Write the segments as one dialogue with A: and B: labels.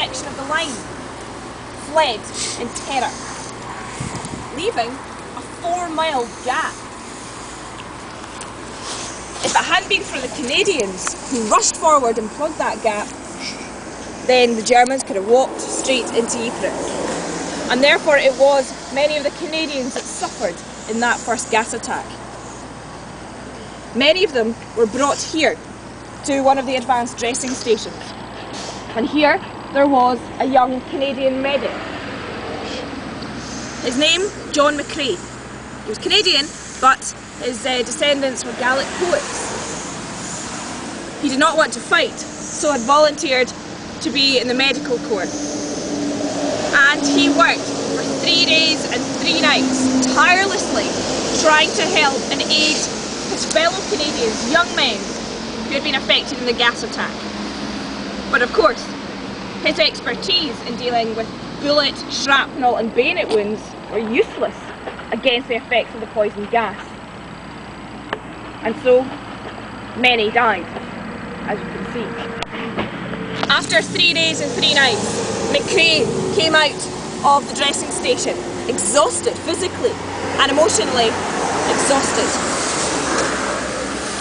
A: section of the line, fled in terror, leaving a 4-mile gap. If it hadn't been for the Canadians who rushed forward and plugged that gap, then the Germans could have walked straight into Ypres. And therefore it was many of the Canadians that suffered in that first gas attack. Many of them were brought here to one of the advanced dressing stations. And here there was a young Canadian medic. His name, John McCrae. He was Canadian, but his descendants were Gaelic poets. He did not want to fight, so had volunteered to be in the medical corps. And he worked for 3 days and 3 nights, tirelessly trying to help and aid his fellow Canadians, young men who had been affected in the gas attack. But of course, his expertise in dealing with bullet, shrapnel and bayonet wounds were useless against the effects of the poison gas. And so, many died, as you can see. After 3 days and 3 nights, McCrae came out of the dressing station, exhausted physically and emotionally exhausted.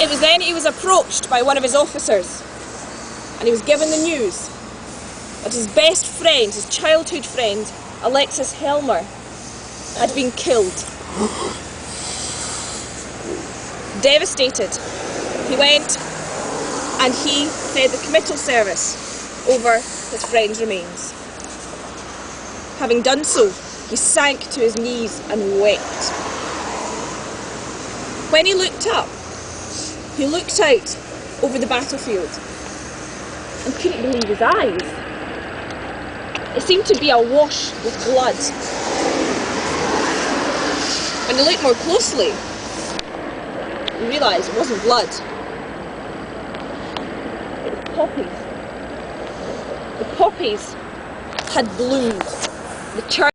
A: It was then he was approached by one of his officers, and he was given the news that his best friend, his childhood friend, Alexis Helmer, had been killed. Devastated, he went and he fed the committal service over his friend's remains. Having done so, he sank to his knees and wept. When he looked up, he looked out over the battlefield and couldn't believe his eyes. It seemed to be awash with blood. When he looked more closely, he realised it wasn't blood. It was poppies. The poppies had bloomed. The church